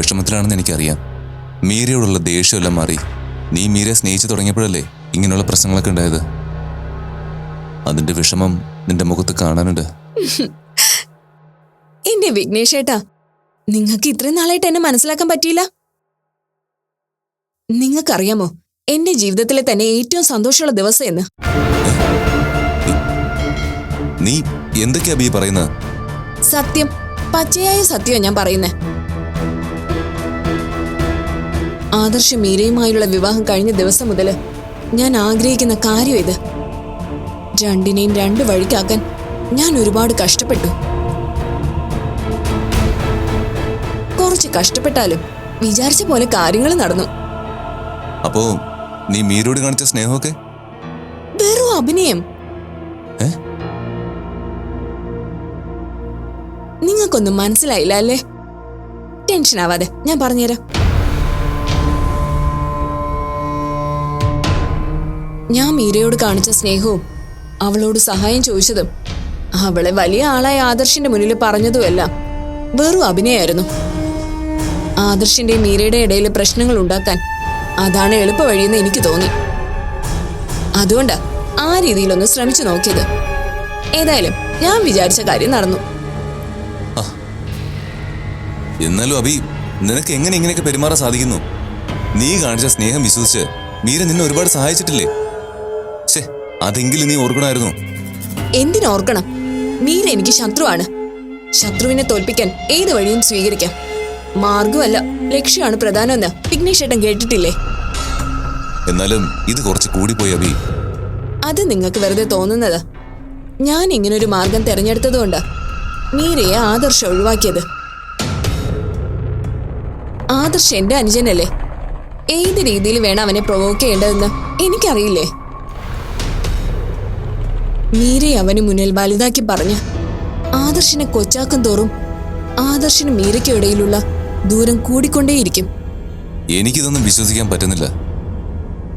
വിഷമത്തിലാണെന്ന് എനിക്കറിയാം. മീരയോടുള്ള ദേഷ്യമെല്ലാം മാറി നീ മീരയെ സ്നേഹിച്ചു തുടങ്ങിയപ്പോഴല്ലേ ഇങ്ങനെയുള്ള പ്രശ്നങ്ങളൊക്കെ ഉണ്ടായത്. അതിന്റെ വിഷമം നിന്റെ മുഖത്ത് കാണാനുണ്ട്. എന്റെ വിഘ്നേഷേട്ടാ, നിങ്ങൾക്ക് ഇത്രയും നാളായിട്ട് എന്നെ മനസ്സിലാക്കാൻ പറ്റിയില്ല. നിങ്ങൾക്കറിയാമോ എന്റെ ജീവിതത്തിലെ തന്നെ ഏറ്റവും സന്തോഷമുള്ള ദിവസം എന്ന്? നീ എന്തൊക്കെയാ ബി പറയുന്നത്? സത്യം, പച്ചയായ സത്യമാണ് ഞാൻ പറയുന്നേ. ആദർശ് മീരയുമായുള്ള വിവാഹം കഴിഞ്ഞ ദിവസം മുതൽ ഞാൻ ആഗ്രഹിക്കുന്ന കാര്യം ഇത്. രണ്ടിനെയും രണ്ട് വഴിക്കാക്കാൻ ഞാൻ ഒരുപാട് കഷ്ടപ്പെട്ടു. കുറച്ച് കഷ്ടപ്പെട്ടാലും വിചാരിച്ച പോലെ കാര്യങ്ങൾ നടന്നു. അപ്പോ നീ മീരയോട് കാണിച്ച സ്നേഹമൊക്കെ വെറും അഭിനയം. നിങ്ങൾക്കൊന്നും മനസ്സിലായില്ല അല്ലേ? ടെൻഷൻ ആവാതെ ഞാൻ പറഞ്ഞുതരാം. ഞാൻ മീരയോട് കാണിച്ച സ്നേഹവും അവളോട് സഹായം ചോദിച്ചതും അവളെ വലിയ ആളായ ആദർശിന്റെ മുന്നിൽ പറഞ്ഞതുമെല്ലാം വെറും അഭിനയായിരുന്നു. ആദർശിന്റെയും മീരയുടെ ഇടയിൽ പ്രശ്നങ്ങൾ ഉണ്ടാക്കാൻ അതാണ് എളുപ്പ വഴിയെന്ന് എനിക്ക് തോന്നി. അതുകൊണ്ടാ ആ രീതിയിലൊന്ന് ശ്രമിച്ചു നോക്കിയത്. ഏതായാലും ഞാൻ വിചാരിച്ച കാര്യം നടന്നു. എന്നാലും അഭി, നിനക്ക് എങ്ങനെ ഇങ്ങനെയൊക്കെ പെരുമാറാൻ സാധിക്കുന്നു? നീ കാണിച്ച സ്നേഹം വിശ്വസിച്ച് മീര നിന്നെ ഒരുപാട് സഹായിച്ചിട്ടില്ലേ? അതെങ്കിലും നീ ഓർക്കണമായിരുന്നു. എന്തിനോർക്കണം? മീര എനിക്ക് ശത്രുവാണ്. ശത്രുവിനെ തോൽപ്പിക്കാൻ ഏത് വഴിയും സ്വീകരിക്കാം. മാർഗമല്ല, ലക്ഷ്യമാണ് പ്രധാനമെന്ന് വിഘ്നേഷേട്ടൻ കേട്ടിട്ടില്ലേ? എന്നാലും ഇത് കുറച്ച് കൂടിപ്പോയി അഭി. അത് നിങ്ങൾക്ക് വെറുതെ തോന്നുന്നത്. ഞാൻ ഇങ്ങനൊരു മാർഗം തെരഞ്ഞെടുത്തതുകൊണ്ട് മീരയെ ആദർശ് ഒഴിവാക്കിയത്. ആദർശ് എന്റെ അനുജനല്ലേ. ഏത് രീതിയിൽ വേണം അവനെ പ്രൊവോക്ക് ചെയ്യേണ്ടതെന്ന് എനിക്കറിയില്ലേ. മീരയെ അവന് മുന്നിൽ വലുതാക്കി പറഞ്ഞ് ആദർശിനെ കൊച്ചാക്കും തോറും ആദർശിനും മീരയ്ക്കും ഇടയിലുള്ള ദൂരം കൂടിക്കൊണ്ടേയിരിക്കും. എനിക്കിതൊന്നും വിശ്വസിക്കാൻ പറ്റുന്നില്ല.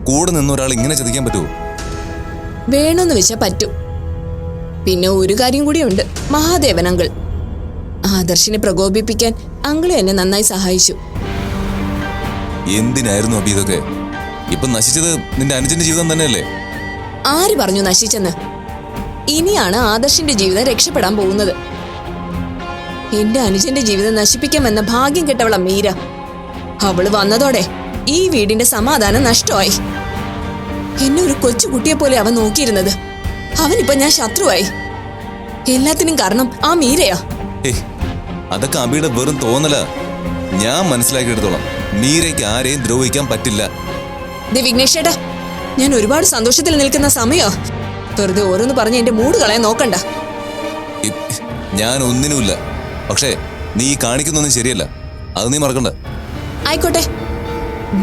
കൂടെ നിന്നൊരാൾ ഇങ്ങനെ ചതിക്കാൻ പറ്റുമോ? വേണമെന്ന് വെച്ചാൽ പറ്റും. പിന്നെ ഒരു കാര്യം കൂടിയുണ്ട്. മഹാദേവൻ അങ്കിൾ ആദർശിനെ പ്രകോപിപ്പിക്കാൻ അങ്കിള് എന്നെ നന്നായി സഹായിച്ചു. എന്തിനായിരുന്നു അഭി ഇതൊക്കെ? ഇപ്പൊ നശിച്ചത് നിന്റെ അനുജന്റെ ജീവിതം തന്നെയല്ലേ? ആര് പറഞ്ഞു നശിച്ചെന്ന്? ഇനിയാണ് ആദർശിന്റെ ജീവിതം രക്ഷപ്പെടാൻ പോകുന്നത്. എന്റെ അനുജന്റെ ജീവിതം നശിപ്പിക്കാമെന്ന ഭാഗ്യം കെട്ടവള മീര. അവള് വന്നതോടെ ഈ വീടിന്റെ സമാധാനം നഷ്ടമായി. എന്നെ ഒരു കൊച്ചുകുട്ടിയെ പോലെ അവൻ നോക്കിയിരുന്നത്. അവനിപ്പോ ഞാൻ ശത്രുവായി. എല്ലാത്തിനും കാരണം ആ മീരയാ. അതൊക്കെ അബിയുടെ വെറും തോന്നല. ഞാൻ മനസ്സിലാക്കിയെടുത്തോളാം, മീരയ്ക്ക് ആരെയും ദ്രോഹിക്കാൻ പറ്റില്ല. വിഘ്നേഷേട്ടാ, ഞാൻ ഒരുപാട് സന്തോഷത്തിൽ നിൽക്കുന്ന സമയോ. വെറുതെ ഓരോന്ന് പറഞ്ഞ് എന്റെ മൂഡ് കളയാൻ നോക്കണ്ട. ഞാൻ ഒന്നിനുമില്ല. പക്ഷേ നീ കാണിക്കുന്നൊന്നും ശരിയല്ല, അത് നീ മറക്കണ്ട. ആയിക്കോട്ടെ,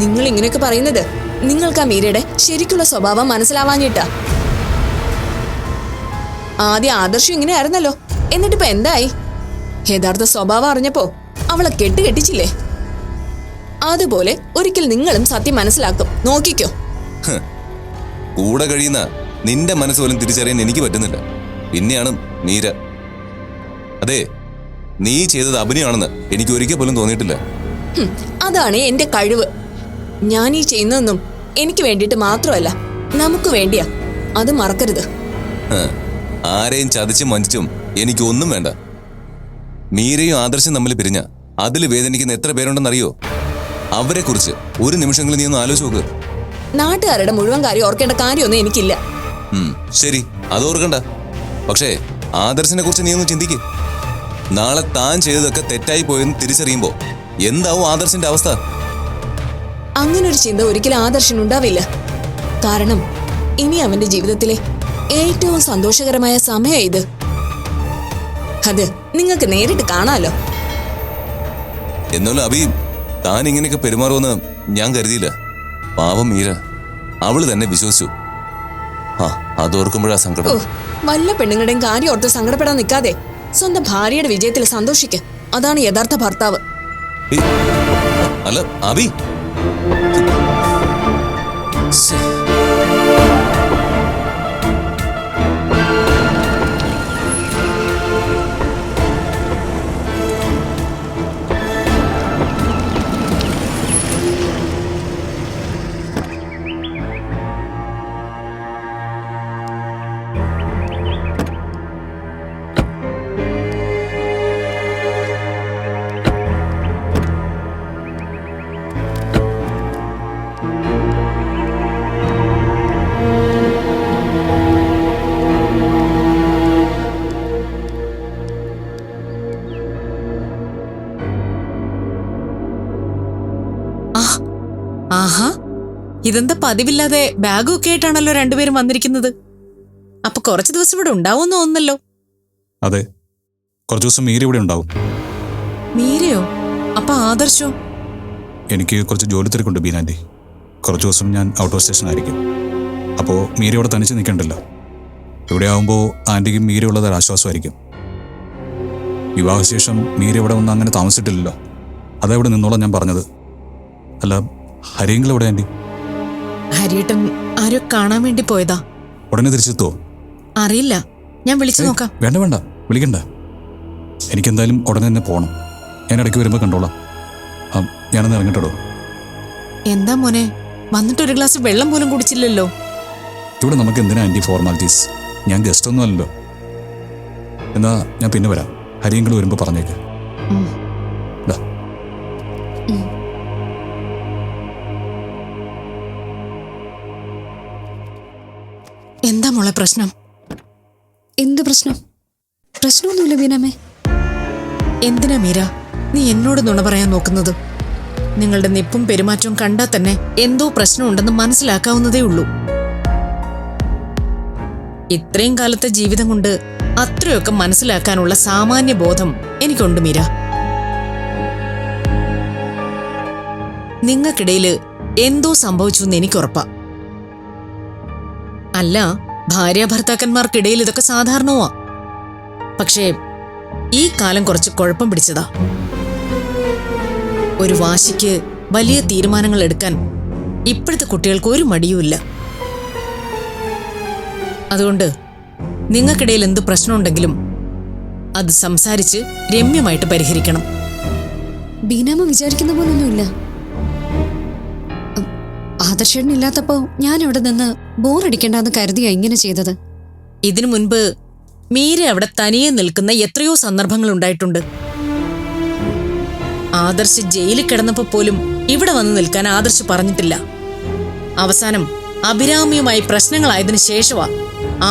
നിങ്ങൾ ഇങ്ങനെയൊക്കെ പറയുന്നത് നിങ്ങൾക്ക് ആ മീരയുടെ ശരിക്കുള്ള സ്വഭാവം മനസ്സിലാവാഞ്ഞിട്ടാ. ആദ്യം ആദർശം ഇങ്ങനെ ആയിരുന്നല്ലോ, എന്നിട്ടിപ്പോ എന്തായി? യഥാർത്ഥ സ്വഭാവം അറിഞ്ഞപ്പോ അവളെ കെട്ടിച്ചില്ലേ? അതുപോലെ ഒരിക്കൽ നിങ്ങളും സത്യം മനസ്സിലാക്കും, നോക്കിക്കോ. കൂടെ കഴിയുന്ന നിന്റെ മനസ്സ് പോലും തിരിച്ചറിയാൻ എനിക്ക് പറ്റുന്നില്ല. പിന്നെയാണ് മീര. അതെ, നീ ചെയ്തത് അഭിനയാണെന്ന് എനിക്ക് ഒരിക്കൽ പോലും തോന്നിയിട്ടില്ല. അതാണ് എന്റെ കഴിവ്. ഞാൻ ഈ ചെയ്യുന്നതൊന്നും എനിക്ക് വേണ്ടിയിട്ട് മാത്രമല്ല, നമുക്ക് വേണ്ടിയാ. അത് മറക്കരുത്. ആരെയും ചതിച്ചും വഞ്ചിച്ചും എനിക്കൊന്നും വേണ്ട. മീരയും ആദർശം തമ്മിൽ പിരിഞ്ഞ അതിൽ വേദനിക്കുന്ന എത്ര പേരുണ്ടെന്നറിയോ? അവരെ കുറിച്ച് ഒരു നിമിഷങ്ങളിൽ നീ ഒന്ന് ആലോചിച്ച് നോക്ക്. നാട്ടുകാരുടെ മുഴുവൻ കാര്യം ഓർക്കേണ്ട കാര്യമൊന്നും എനിക്കില്ല. ശരി, അത് ഓർക്കണ്ട. പക്ഷേ ആദർശിനെ കുറിച്ച് നീ ഒന്ന് ചിന്തിക്ക്. നാളെ താൻ ചെയ്തതൊക്കെ തെറ്റായി പോയെന്ന് തിരിച്ചറിയുമ്പോ എന്താവും ആദർശിന്റെ അവസ്ഥ? അങ്ങനൊരു ചിന്ത ഒരിക്കലും ആദർശനുണ്ടാവില്ല. കാരണം ഇനി അവന്റെ ജീവിതത്തിലെ ഏറ്റവും സന്തോഷകരമായ സമയം ഇത്. അത് നിങ്ങൾക്ക് നേരിട്ട് കാണാലോ. എന്നാലും അഭി, താൻ ഇങ്ങനെയൊക്കെ പെരുമാറുമെന്ന് ഞാൻ കരുതിയില്ല. പാവം മീര, അവള് തന്നെ വിശ്വസിച്ചു. അതോർക്കുമ്പോഴാ സങ്കടം. വല്ല പെണ്ണുങ്ങളുടെയും കാര്യം ഓർത്ത് സങ്കടപ്പെടാൻ നിൽക്കാതെ സ്വന്തം ഭാര്യയുടെ വിജയത്തിൽ സന്തോഷിക്കുക. അതാണ് യഥാർത്ഥ ഭർത്താവ്. അല്ല അഭി, ഇതെന്താ പതിവില്ലാതെ ബാഗും ഒക്കെ ആയിട്ടാണല്ലോ രണ്ടുപേരും വന്നിരിക്കുന്നത്. അപ്പൊ കുറച്ചു ദിവസം ഇവിടെ ഉണ്ടാവുമെന്ന് തോന്നുന്നല്ലോ. അതെ, കുറച്ചു ദിവസം മീര ഇവിടെ ഉണ്ടാവും. മീരയോ? അപ്പൊ ആദർശോ? എനിക്ക് കുറച്ച് ജോലി തിരക്കുണ്ട് ബീനാൻറ്റി. കുറച്ച് ദിവസം ഞാൻ ഔട്ട് ഓഫ് സ്റ്റേഷനായിരിക്കും. അപ്പോൾ മീര ഇവിടെ തനിച്ച് നിൽക്കണ്ടല്ലോ. ഇവിടെ ആവുമ്പോൾ ആൻറ്റിക്കും മീര ഉള്ളത് ഒരു ആശ്വാസമായിരിക്കും. വിവാഹശേഷം മീര ഇവിടെ വന്ന് അങ്ങനെ താമസിച്ചിട്ടില്ലല്ലോ. അതാ ഇവിടെ നിന്നോളാം ഞാൻ പറഞ്ഞത്. അല്ല, ഹരിയെങ്കിലും എവിടെ ആൻറ്റി? ഹരിയേട്ടൻ ആരോ കാണാൻ വേണ്ടി പോയതാ. ഉടനെ തിരിച്ചെത്തുവോ? അറിയില്ല, ഞാൻ വിളിച്ചു നോക്കാം. വേണ്ട വേണ്ട, വിളിക്കണ്ട. എനിക്കെന്തായാലും ഉടനെ തന്നെ പോകണം. ഞാൻ ഇടയ്ക്ക് വരുമ്പോൾ കണ്ടോളാം. ഞാനൊന്ന് ഇറങ്ങട്ടോ. എന്താ മോനെ, വന്നിട്ട് ഒരു ഗ്ലാസ് വെള്ളം പോലും കുടിച്ചില്ലല്ലോ. ഇവിടെ നമുക്ക് എന്തിനാ ആൻറ്റി ഫോർമാലിറ്റീസ്? ഞാൻ ഗസ്റ്റ് ഒന്നും അല്ലല്ലോ. എന്നാ ഞാൻ പിന്നെ വരാം. ഹരിയെങ്കിലും വരുമ്പോൾ പറഞ്ഞേക്ക്. എന്താ മോളെ പ്രശ്നം? എന്ത് പ്രശ്നം? പ്രശ്നമൊന്നുമില്ല ബീനാമേ. എന്തിനാ മീര നീ എന്നോട് നുണ പറയാൻ നോക്കുന്നത്? നിങ്ങളുടെ നിപ്പും പെരുമാറ്റവും കണ്ടാൽ തന്നെ എന്തോ പ്രശ്നമുണ്ടെന്ന് മനസ്സിലാക്കാവുന്നതേ ഉള്ളൂ. ഇത്രയും കാലത്തെ ജീവിതം കൊണ്ട് അത്രയൊക്കെ മനസ്സിലാക്കാനുള്ള സാമാന്യ ബോധം എനിക്കുണ്ട് മീര. നിങ്ങൾക്കിടയില് എന്തോ സംഭവിച്ചു എന്ന് എനിക്കുറപ്പാ. അല്ല, ഭാര്യ ഭർത്താക്കന്മാർക്കിടയിൽ ഇതൊക്കെ സാധാരണമാ. പക്ഷേ ഈ കാലം കുറച്ച് കുഴപ്പം പിടിച്ചതാ. ഒരു വാശിക്ക് വലിയ തീരുമാനങ്ങൾ എടുക്കാൻ ഇപ്പോഴത്തെ കുട്ടികൾക്ക് ഒരു മടിയുമില്ല. അതുകൊണ്ട് നിങ്ങൾക്കിടയിൽ എന്ത് പ്രശ്നമുണ്ടെങ്കിലും അത് സംസാരിച്ച് രമ്യമായിട്ട് പരിഹരിക്കണം. ബീനാമ വിചാരിക്കുന്ന പോലൊന്നുമില്ല. ആദർശേട്ടൻ ഇല്ലാത്തപ്പോ ഞാൻ അവിടെ നിന്ന് ബോറടിക്കണ്ടെന്ന് കരുതിയാ ഇങ്ങനെ ചെയ്തത്. ഇതിനു മുൻപ് മീര അവിടെ തനിയെ നിൽക്കുന്ന എത്രയോ സന്ദർഭങ്ങൾ ഉണ്ടായിട്ടുണ്ട്. ആദർശ് ജയിലിൽ കിടന്നപ്പോ പോലും ഇവിടെ വന്ന് നിൽക്കാൻ ആദർശ് പറഞ്ഞിട്ടില്ല. അവസാനം അഭിരാമിയുമായി പ്രശ്നങ്ങളായതിനു ശേഷമാ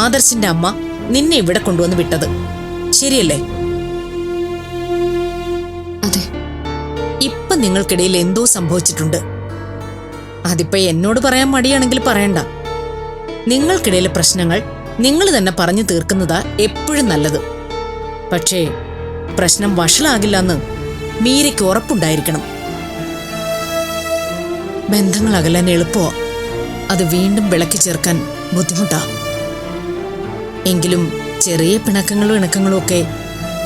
ആദർശിന്റെ അമ്മ നിന്നെ ഇവിടെ കൊണ്ടുവന്ന് വിട്ടത്. ശരിയല്ലേ? അതെ. ഇപ്പൊ നിങ്ങൾക്കിടയിൽ എന്തോ സംഭവിച്ചിട്ടുണ്ട്. അതിപ്പോ എന്നോട് പറയാൻ മടിയാണെങ്കിൽ പറയണ്ട. നിങ്ങൾക്കിടയിലെ പ്രശ്നങ്ങൾ നിങ്ങൾ തന്നെ പറഞ്ഞു തീർക്കുന്നതാ എപ്പോഴും നല്ലത്. പക്ഷേ പ്രശ്നം വഷളാകില്ലെന്ന് മീരയ്ക്ക് ഉറപ്പുണ്ടായിരിക്കണം. ബന്ധങ്ങൾ അകലാൻ എളുപ്പമോ, അത് വീണ്ടും വിളക്കി ചേർക്കാൻ ബുദ്ധിമുട്ടാ. എങ്കിലും ചെറിയ പിണക്കങ്ങളും ഇണക്കങ്ങളും ഒക്കെ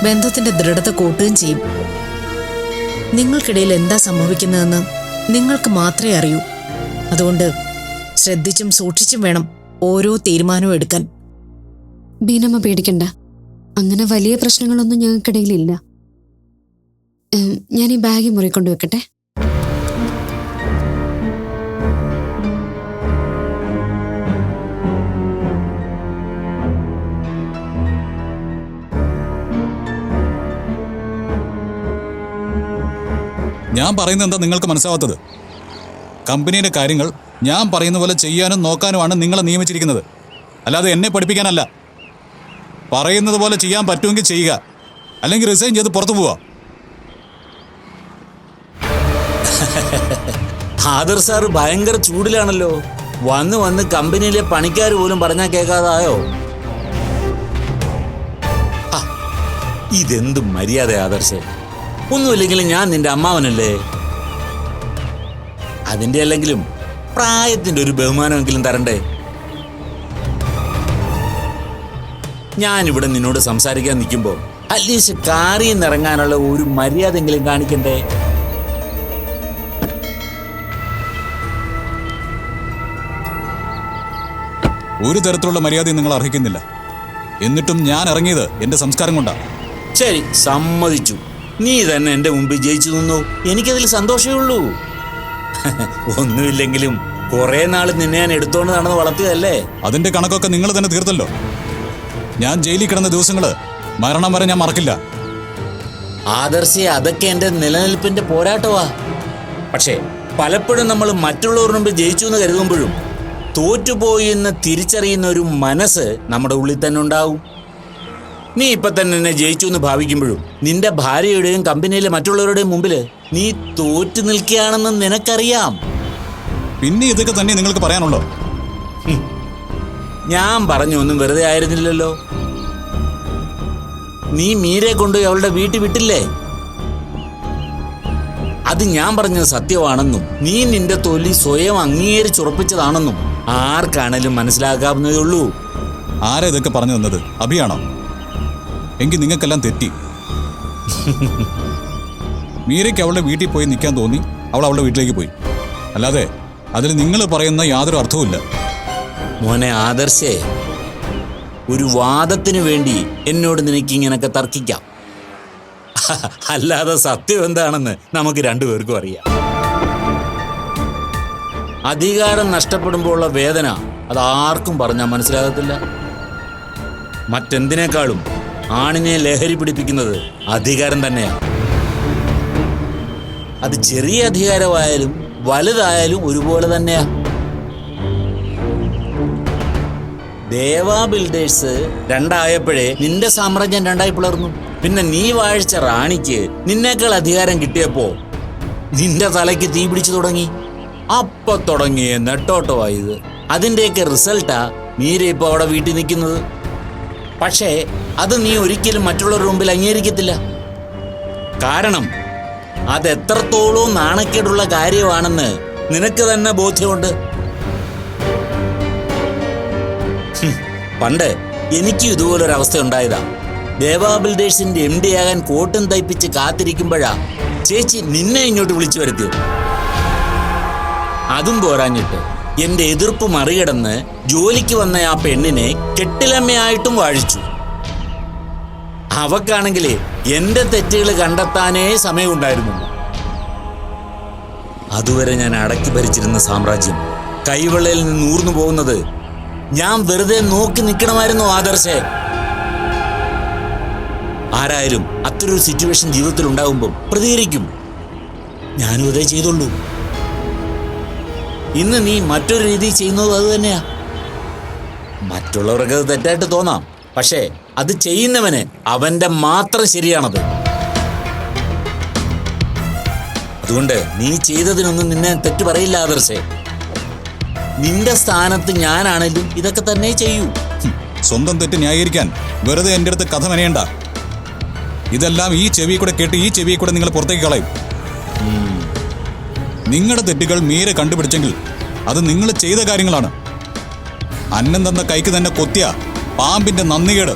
ബന്ധത്തിന്റെ ദൃഢത കൂട്ടുകയും ചെയ്യും. നിങ്ങൾക്കിടയിൽ എന്താ സംഭവിക്കുന്നതെന്ന് നിങ്ങൾക്ക് മാത്രമേ അറിയൂ. അതുകൊണ്ട് ശ്രദ്ധിച്ചും സൂക്ഷിച്ചും വേണം ഓരോ തീരുമാനവും എടുക്കാൻ. ബീനമ്മ പേടിക്കണ്ട, അങ്ങനെ വലിയ പ്രശ്നങ്ങളൊന്നും ഞങ്ങൾക്കിടയിലില്ല. ഞാൻ ഈ ബാഗ് മുറി കൊണ്ടുവെക്കട്ടെ. ഞാൻ പറയുന്നത് എന്താ നിങ്ങൾക്ക് മനസ്സിലാവാത്തത്? കമ്പനിയുടെ കാര്യങ്ങൾ ഞാൻ പറയുന്ന പോലെ ചെയ്യാനും നോക്കാനുമാണ് നിങ്ങളെ നിയമിച്ചിരിക്കുന്നത്, അല്ലാതെ എന്നെ പഠിപ്പിക്കാനല്ല. പറയുന്നത് പോലെ ചെയ്യാൻ പറ്റുമെങ്കിൽ ചെയ്യുക, അല്ലെങ്കിൽ റിസൈൻ ചെയ്ത് പുറത്തു പോവാ. ആദർ സാറ് ഭയങ്കര ചൂടിലാണല്ലോ. വന്ന് വന്ന് കമ്പനിയിലെ പണിക്കാർ പോലും പറഞ്ഞാൽ കേൾക്കാതായോ? ഇതെന്ത് മര്യാദ ആദർശേ? ഒന്നുമില്ലെങ്കിലും ഞാൻ നിന്റെ അമ്മാവനല്ലേ. അതിന്റെ അല്ലെങ്കിലും പ്രായത്തിന്റെ ഒരു ബഹുമാനമെങ്കിലും തരണ്ടേ? ഞാനിവിടെ നിന്നോട് സംസാരിക്കാൻ നിൽക്കുമ്പോൾ അറ്റ്ലീസ്റ്റ് കാറിൽ നിന്ന് ഇറങ്ങാനുള്ള ഒരു മര്യാദയെങ്കിലും കാണിക്കണ്ടേ? ഒരു തരത്തിലുള്ള മര്യാദയും നിങ്ങൾ അർഹിക്കുന്നില്ല. എന്നിട്ടും ഞാൻ ഇറങ്ങിയത് എന്റെ സംസ്കാരം കൊണ്ടാണ്. ശരി, സമ്മതിച്ചു. നീ തന്നെ എന്റെ മുമ്പിൽ ജയിച്ചു നിന്നു. എനിക്കതിൽ സന്തോഷമേ ഉള്ളൂ. ഒന്നുമില്ലെങ്കിലും കുറെ നാള് നിന്നെ ഞാൻ എടുത്തോണ്ട് നടന്ന് വളർത്തിയതല്ലേ. അതിന്റെ കണക്കൊക്കെ നിങ്ങൾ തന്നെ തീർത്തല്ലോ. ഞാൻ ജയിലിൽ കിടന്ന ദിവസങ്ങള് മരണം വരെ ഞാൻ മറക്കില്ല. ആദർശേ, അതൊക്കെ എന്റെ നിലനിൽപ്പിന്റെ പോരാട്ടമാ. പക്ഷേ പലപ്പോഴും നമ്മൾ മറ്റുള്ളവരുടെ മുമ്പ് ജയിച്ചു എന്ന് കരുതുമ്പോഴും തോറ്റുപോയി എന്ന് തിരിച്ചറിയുന്ന ഒരു മനസ്സ് നമ്മുടെ ഉള്ളിൽ തന്നെ ഉണ്ടാവും. നീ ഇപ്പൊ തന്നെ എന്നെ ജയിച്ചു എന്ന് ഭാവിക്കുമ്പോഴും നിന്റെ ഭാര്യയുടെയും കമ്പനിയിലെ മറ്റുള്ളവരുടെയും മുമ്പിൽ നീ തോറ്റു നിൽക്കുകയാണെന്ന് നിനക്കറിയാം. പിന്നെ ഇതൊക്കെ തന്നെ നിങ്ങൾക്ക് പറയാനുള്ളോ? ഞാൻ പറഞ്ഞൊന്നും വെറുതെ ആയിരുന്നില്ലല്ലോ. നീ മീരെ കൊണ്ടുപോയി അവളുടെ വീട്ടിൽ വിട്ടില്ലേ? അത് ഞാൻ പറഞ്ഞത് സത്യമാണെന്നും നീ നിന്റെ തൊലി സ്വയം അംഗീകരിച്ചുറപ്പിച്ചതാണെന്നും ആർക്കാണേലും മനസ്സിലാക്കാവുന്നതേ ഉള്ളൂ. ആരാ ഇതൊക്കെ പറഞ്ഞു തന്നത്? അഭിയാണോ? എങ്കിൽ നിങ്ങൾക്കെല്ലാം തെറ്റി. മീരയ്ക്ക് അവളുടെ വീട്ടിൽ പോയി നിൽക്കാൻ തോന്നി, അവൾ അവളുടെ വീട്ടിലേക്ക് പോയി. അല്ലാതെ അതിൽ നിങ്ങൾ പറയുന്ന യാതൊരു അർത്ഥവുമില്ല. മോനെ ആദർശേ, ഒരു വാദത്തിന് വേണ്ടി എന്നോട് നിനക്ക് ഇങ്ങനൊക്കെ തർക്കിക്കാം. അല്ലാതെ സത്യം എന്താണെന്ന് നമുക്ക് രണ്ടുപേർക്കും അറിയാം. അധികാരം നഷ്ടപ്പെടുമ്പോൾ ഉള്ള വേദന അതാർക്കും പറഞ്ഞാൽ മനസ്സിലാകത്തില്ല. മറ്റെന്തിനേക്കാളും ആണിനെ ലഹരി പിടിപ്പിക്കുന്നത് അധികാരം തന്നെയാണ്. അത് ചെറിയ അധികാരമായാലും വലുതായാലും ഒരുപോലെ തന്നെയാ. ദേവാ ബിൽഡേഴ്സ് രണ്ടായപ്പോഴേ നിന്റെ സാമ്രാജ്യം രണ്ടായി പിളർന്നു. പിന്നെ നീ വാഴിച്ച റാണിക്ക് നിന്നേക്കാൾ അധികാരം കിട്ടിയപ്പോ നിന്റെ തലയ്ക്ക് തീ പിടിച്ചു തുടങ്ങി. അപ്പൊ തുടങ്ങിയ നെട്ടോട്ടമായത്. അതിന്റെയൊക്കെ റിസൾട്ടാ മീര ഇപ്പൊ അവിടെ വീട്ടിൽ നിൽക്കുന്നത്. പക്ഷേ അത് നീ ഒരിക്കലും മറ്റുള്ളവരുടെ മുമ്പിൽ അംഗീകരിക്കത്തില്ല. കാരണം അതെത്രത്തോളം നാണക്കേടുള്ള കാര്യമാണെന്ന് നിനക്ക് തന്നെ ബോധ്യമുണ്ട്. പണ്ട് എനിക്കും ഇതുപോലൊരവസ്ഥ ഉണ്ടായതാ. ദേവാ ബിൽഡേഴ്സിന്റെ MD ആകാൻ കോട്ടും തയ്പ്പിച്ച് കാത്തിരിക്കുമ്പോഴാ ചേച്ചി നിന്നെ ഇങ്ങോട്ട് വിളിച്ചു വരുത്തിയത്. അതും പോരാഞ്ഞിട്ട് എന്റെ എതിർപ്പ് മറികടന്ന് ജോലിക്ക് വന്ന ആ പെണ്ണിനെ കെട്ടിലമ്മയായിട്ടും വാഴിച്ചു. അവക്കാണെങ്കിലേ എന്റെ തെറ്റുകൾ കണ്ടെത്താനേ സമയമുണ്ടായിരുന്നുള്ളൂ. അതുവരെ ഞാൻ അടക്കി ഭരിച്ചിരുന്ന സാമ്രാജ്യം കൈവെള്ളയിൽ നിന്ന് ഊർന്നു പോകുന്നത് ഞാൻ വെറുതെ നോക്കി നിൽക്കണമായിരുന്നു ആദർശേ. ആരായാലും അത്തരൊരു സിറ്റുവേഷൻ ജീവിതത്തിൽ ഉണ്ടാകുമ്പോൾ പ്രതികരിക്കും. ഞാനും അതേ ചെയ്തുള്ളൂ. ഇന്ന് നീ മറ്റൊരു രീതി ചെയ്യുന്നത് അത് തന്നെയാ. മറ്റുള്ളവർക്ക് അത് തെറ്റായിട്ട് തോന്നാം, പക്ഷേ അത് ചെയ്യുന്നവന് അവന്റെ മാത്രം ശരിയാണത്. അതുകൊണ്ട് നീ ചെയ്തതിനൊന്നും നിന്നെ തെറ്റ് പറയില്ല ആദർശേ. നിന്റെ സ്ഥാനത്ത് ഞാനാണെങ്കിലും ഇതൊക്കെ തന്നെ ചെയ്യൂ. സ്വന്തം തെറ്റ് ന്യായീകരിക്കാൻ വെറുതെ എൻ്റെ അടുത്ത് കഥ മെനയണ്ട. ഇതെല്ലാം ഈ ചെവി കൂടെ കേട്ട് ഈ ചെവി കൂടെ നിങ്ങൾ പുറത്തേക്ക് കളയും. നിങ്ങളുടെ തെറ്റുകൾ മീര കണ്ടുപിടിച്ചെങ്കിൽ അത് നിങ്ങൾ ചെയ്ത കാര്യങ്ങളാണ്. അന്നം തന്ന കൈക്ക് തന്നെ കൊത്തിയ പാമ്പിന്റെ നന്ദികേട്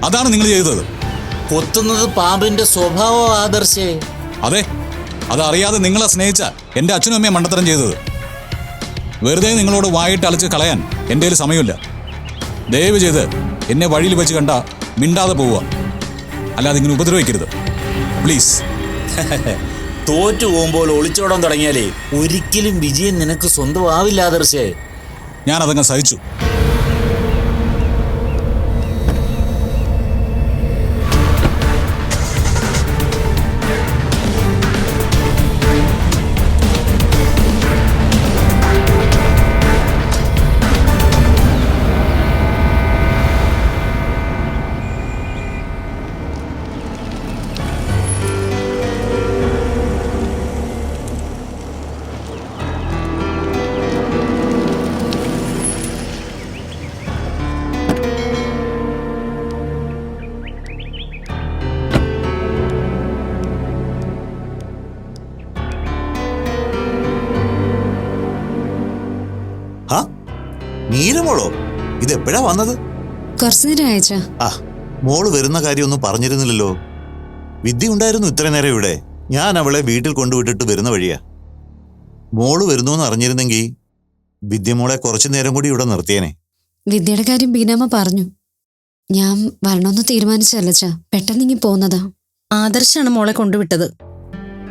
അതാണ് നിങ്ങൾ ചെയ്തത്. കൊത്തുന്നത് പാമ്പിന്റെ സ്വഭാവം ആദർശേ. അതെ, അതറിയാതെ നിങ്ങളെ സ്നേഹിച്ച എൻ്റെ അച്ഛനും അമ്മയും മണ്ടത്തരം ചെയ്തത്. വെറുതെ നിങ്ങളോട് വായിട്ട് അലച്ച് കളയാൻ എൻ്റെ കയ്യിൽ സമയമില്ല. ദയവ് ചെയ്ത് എന്നെ വഴിയിൽ വെച്ച് കണ്ട മിണ്ടാതെ പോവുക, അല്ലാതെ ഇങ്ങനെ ഉപദ്രവിക്കരുത് പ്ലീസ്. തോറ്റു പോകുമ്പോൾ ഒളിച്ചോടാൻ തുടങ്ങിയാലേ ഒരിക്കലും വിജയം നിനക്ക് സ്വന്തമാവില്ല ആദർശേ. ഞാനതങ്ങ് സഹിച്ചു. നീരമോളോ? ഇതെപ്പോഴാ വന്നത്? കുറച്ചു നേരം അയച്ച. ആ, മോള് വരുന്ന കാര്യമൊന്നും പറഞ്ഞിരുന്നില്ലല്ലോ. വിദ്യ ഉണ്ടായിരുന്നു ഇത്ര നേരം ഇവിടെ. ഞാൻ അവളെ വീട്ടിൽ കൊണ്ടുവിട്ടിട്ട് വരുന്ന വഴിയാ. മോള് വരുന്നു അറിഞ്ഞിരുന്നെങ്കിൽ വിദ്യ മോളെ കുറച്ചു നേരം കൂടി ഇവിടെ നിർത്തിയേനെ. വിദ്യയുടെ കാര്യം ബീനാമ്മ പറഞ്ഞു. ഞാൻ വരണമെന്ന് തീരുമാനിച്ചല്ലച്ച, പെട്ടെന്നിങ്ങി പോന്നതാ. ആദർശാണ് മോളെ കൊണ്ടുവിട്ടത്.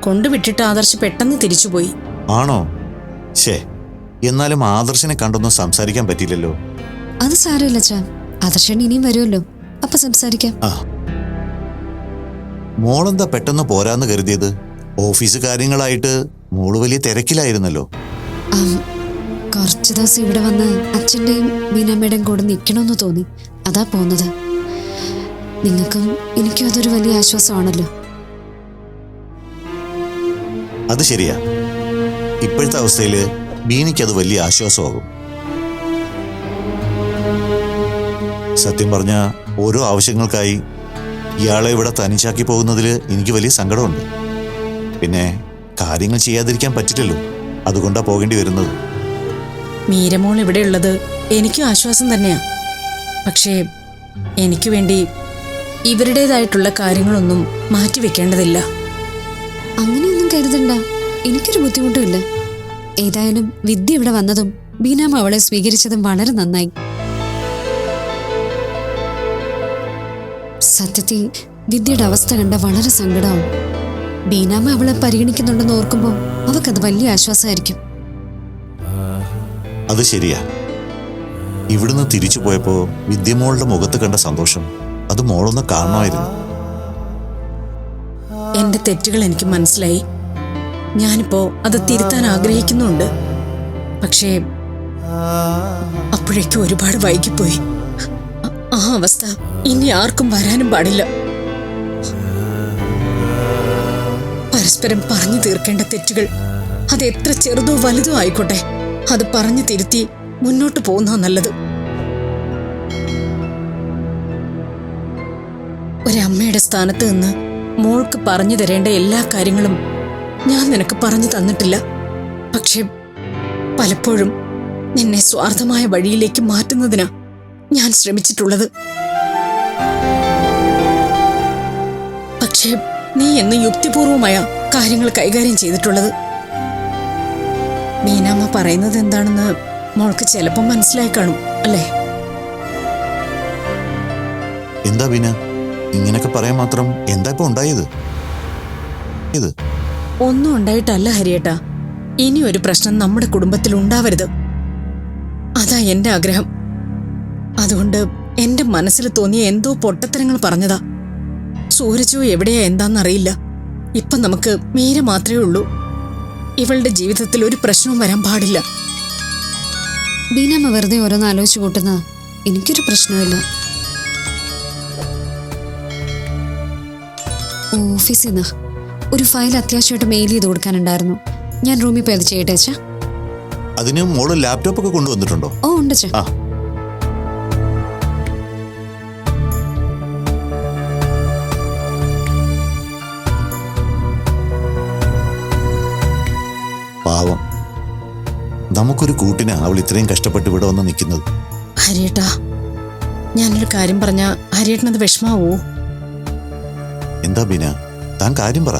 കൊണ്ടുവിട്ടിട്ട് ആദർശ് പെട്ടെന്ന് തിരിച്ചുപോയി. ആണോ? ശേ, എന്നാലും ആദർശനെ കണ്ടൊന്നും സംസാരിക്കാൻ പറ്റിയില്ലല്ലോ. അത് സാരമില്ലച്ച, ആദർശൻ ഇനിയും വരുമല്ലോ, അപ്പൊ സംസാരിക്കാം. ആ, മോളെന്താ പെട്ടെന്ന് പോരാന്ന് കരുതിയത്? ഓഫീസ് കാര്യങ്ങളായിട്ട് മോള് വലിയ തിരക്കിലായിരുന്നല്ലോ. കുറച്ചു ദിവസം ഇവിടെ വന്ന് അച്ഛൻ്റെയും ബീനാമ്മയുടെയും കൂടെ നിൽക്കണമെന്ന് തോന്നി, അതാ പോന്നത്. നിങ്ങൾക്കും എനിക്കും അതൊരു വലിയ ആശ്വാസമാണല്ലോ. അത് ശരിയാ. ഇപ്പോഴത്തെ അവസ്ഥയില് ബീനയ്ക്കത് വലിയ ആശ്വാസമാകും. സത്യം പറഞ്ഞ ഓരോ ആവശ്യങ്ങൾക്കായി ഇയാളെ ഇവിടെ തനിച്ചാക്കി പോകുന്നതിൽ എനിക്ക് വലിയ സങ്കടമുണ്ട്. പിന്നെ കാര്യങ്ങൾ ചെയ്യാതിരിക്കാൻ പറ്റില്ലല്ലോ, അതുകൊണ്ടാ പോകേണ്ടി വരുന്നത്. മീരമോൾ ഇവിടെയുള്ളത് എനിക്കും ആശ്വാസം തന്നെയാ. പക്ഷേ എനിക്ക് വേണ്ടി ഇവരുടേതായിട്ടുള്ള കാര്യങ്ങളൊന്നും മാറ്റിവെക്കേണ്ടതില്ല. അങ്ങനെയൊന്നും കരുതണ്ട, എനിക്കൊരു ബുദ്ധിമുട്ടുമില്ല. ഏതായാലും വിദ്യ ഇവിടെ വന്നതും ബീനാമ്മ അവളെ സ്വീകരിച്ചതും വളരെ നന്നായി. സത്യത്തിൽ വിദ്യയുടെ അവസ്ഥ കണ്ട വളരെ സങ്കടമാവും. ബീനാമ്മ അവളെ പരിഗണിക്കുന്നുണ്ടെന്ന് ഓർക്കുമ്പോൾ അവക്കത് വലിയ ആശ്വാസമായിരിക്കും. അത് ശരിയാ. ഇവിടുന്ന് തിരിച്ചു പോയപ്പോ വിദ്യമോളുടെ മുഖത്ത് കണ്ട സന്തോഷം അത് മോളൊന്ന് കാണണമായിരുന്നു. എന്റെ തെറ്റുകൾ എനിക്ക് മനസ്സിലായി. ഞാനിപ്പോ അത് തിരുത്താൻ ആഗ്രഹിക്കുന്നുണ്ട്. പക്ഷേ അപ്പോഴേക്കും ഒരുപാട് വൈകിപ്പോയി. ആ അവസ്ഥ ഇനി ആർക്കും വരാനും പാടില്ല. പരസ്പരം പറഞ്ഞു തീർക്കേണ്ട തെറ്റുകൾ അത് എത്ര ചെറുതോ വലുതോ ആയിക്കോട്ടെ, അത് പറഞ്ഞു തിരുത്തി മുന്നോട്ട് പോകുന്ന നല്ലത്. ഒരമ്മയുടെ സ്ഥാനത്ത് നിന്ന് മോൾക്ക് പറഞ്ഞു തരേണ്ട എല്ലാ കാര്യങ്ങളും ഞാൻ നിനക്ക് പറഞ്ഞു തന്നിട്ടില്ല. പക്ഷെ പലപ്പോഴും നിന്നെ സ്വാർത്ഥമായ വഴിയിലേക്ക് മാറ്റുന്നതിനാ ഞാൻ ശ്രമിച്ചിട്ടുള്ളത്. പക്ഷേ നീ എന്ന് യുക്തിപൂർവമായ കാര്യങ്ങൾ കൈകാര്യം ചെയ്തിട്ടുള്ളത്. മീനാമ്മ പറയുന്നത് എന്താണെന്ന് മോൾക്ക് ചിലപ്പം മനസ്സിലായി കാണും, അല്ലേ? എന്താ ബീന, ഇങ്ങനൊക്കെ പറയാൻ മാത്രം എന്താ ഇപ്പൊ ഉണ്ടായത്? ഒന്നും ഉണ്ടായിട്ടല്ല ഹരിയേട്ടാ. ഇനി ഒരു പ്രശ്നം നമ്മുടെ കുടുംബത്തിൽ ഉണ്ടാവരുത്, അതാ എന്റെ ആഗ്രഹം. അതുകൊണ്ട് എന്റെ മനസ്സിൽ തോന്നിയ എന്തോ പൊട്ടത്തരങ്ങൾ പറഞ്ഞതാ. സൂരജോ എവിടെയാ എന്താന്നറിയില്ല. ഇപ്പൊ നമുക്ക് മീര മാത്രമേ ഉള്ളൂ. ഇവളുടെ ജീവിതത്തിൽ ഒരു പ്രശ്നവും വരാൻ പാടില്ല. ബീനാമ്മ വെറുതെ ഓരോന്ന് ആലോചിച്ചു കൂട്ടുന്ന എനിക്കൊരു പ്രശ്നമില്ല. ഓഫീസിൽ നിന്ന് ഒരു ഫയൽ അത്യാവശ്യമായിട്ട് മെയിൽ ചെയ്ത് കൊടുക്കാനുണ്ടായിരുന്നു. ഞാൻ റൂമിൽ പോയി അത് ചെയ്യട്ടെ അച്ഛാ? അതിന് മോള് ലാപ്ടോപ്പ് ഒക്കെ കൊണ്ടുവന്നിട്ടുണ്ടോ? ഓ ഉണ്ട് അച്ഛാ. ആ, പാവം, നമുക്കൊരു കൂട്ടിന് അവൾ ഇത്രയും കഷ്ടപ്പെട്ട് ഇവിടെ വന്ന് നിൽക്കുന്നത്. ഹരിയേട്ടാ, ഞാനൊരു കാര്യം പറഞ്ഞ ഹരിയേട്ടനത് വിഷമാവോ? എന്താ ബീന, താൻ കാര്യം പറ.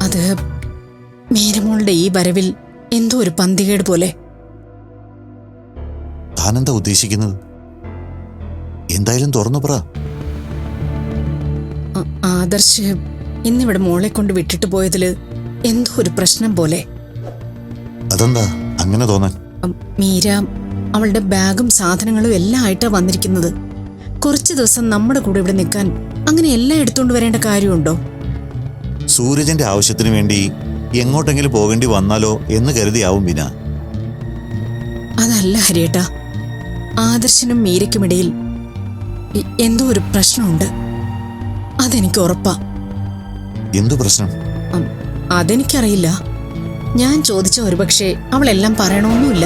അത് മീരമോളുടെ ഈ വരവിൽ എന്തോ ഒരു പന്തികേട് പോലെ. താൻ എന്താ ഉദ്ദേശിക്കുന്നത്? എന്തായാലും തുറന്നു പറ. ആദർശ് ഇന്നിവിടെ മോളെ കൊണ്ട് വിട്ടിട്ട് പോയതില് എന്തോ ഒരു പ്രശ്നം പോലെ. അതെന്താ അങ്ങനെ തോന്നാൻ? മീര അവളുടെ ബാഗും സാധനങ്ങളും എല്ലാം ആയിട്ടാ വന്നിരിക്കുന്നത്. കുറച്ചു ദിവസം നമ്മുടെ കൂടെ ഇവിടെ നിൽക്കാൻ അങ്ങനെ എല്ലാം എടുത്തുകൊണ്ട് വരേണ്ട കാര്യമുണ്ടോ? സൂരജന്റെ ആവശ്യത്തിന് വേണ്ടി എങ്ങോട്ടെങ്കിലും പോകേണ്ടി വന്നാലോ എന്ന് കരുതിയാവും ബീന. അതല്ല ഹരിയേട്ടാ, ആദർശനും മീരയ്ക്കുമിടയിൽ എന്തോ ഒരു പ്രശ്നമുണ്ട്. അതെനിക്ക് ഉറപ്പാ. എന്തു പ്രശ്നം? അതെനിക്കറിയില്ല. ഞാൻ ചോദിച്ച ഒരുപക്ഷെ അവളെല്ലാം പറയണമെന്നുമില്ല.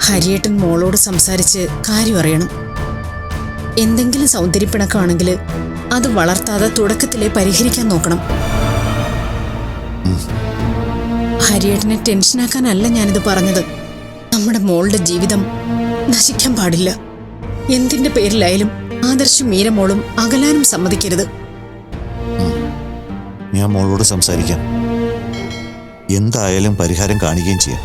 ഹരിയേട്ടൻ മോളോട് സംസാരിച്ച് കാര്യം അറിയണം. എന്തെങ്കിലും സൗന്ദര്യപ്പിണക്കമാണെങ്കിൽ അത് വളർത്താതെ തുടക്കത്തിലെ പരിഹരിക്കാൻ നോക്കണം. ഹരിയേട്ടനെ ടെൻഷനാക്കാനല്ല ഞാനിത് പറഞ്ഞത്. നമ്മുടെ മോളുടെ ജീവിതം നശിക്കാൻ പാടില്ല. എന്തിന്റെ പേരിലായാലും ആദർശും മീരമോളും അകലാനും സമ്മതിക്കരുത്. ഞാൻ മോളോട് സംസാരിക്കാം. എന്തായാലും പരിഹാരം കാണുകയും ചെയ്യാം.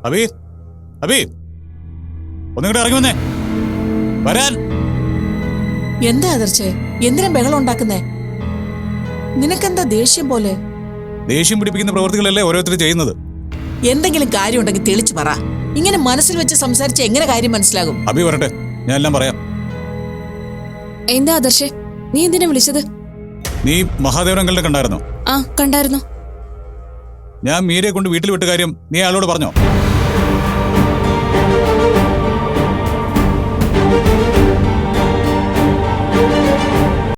അബി, അബി, ഒന്നിങ്ങോട്ട് ഇറങ്ങി വന്നേ. വരാൻ. എന്താ ആദർശേ, എന്തിനാ ബഹളം ഉണ്ടാക്കുന്നേ? നിനക്കെന്താ ദേഷ്യം പോലെ? ദേഷ്യം പിടിപ്പിക്കുന്ന പ്രവർത്തികളല്ലേ ഓരോരുത്തർ ചെയ്യുന്നത്. എന്തെങ്കിലും കാര്യം ഉണ്ടെങ്കിൽ തെളിച്ചു പറ. ഇങ്ങനെ മനസ്സിൽ വെച്ച് സംസാരിച്ച എങ്ങനെ കാര്യം മനസ്സിലാകും? അബി വരട്ടെ, ഞാൻ എല്ലാം പറയാം. എന്താ ആദർശേ, നീ എന്തിനാ വിളിച്ചത്? നീ മഹാദേവൻ കണ്ടായിരുന്നോ? ആ കണ്ടായിരുന്നു. ഞാൻ മീരയെ കൊണ്ട് വീട്ടിൽ വിട്ട കാര്യം നീ അയാളോട് പറഞ്ഞോ?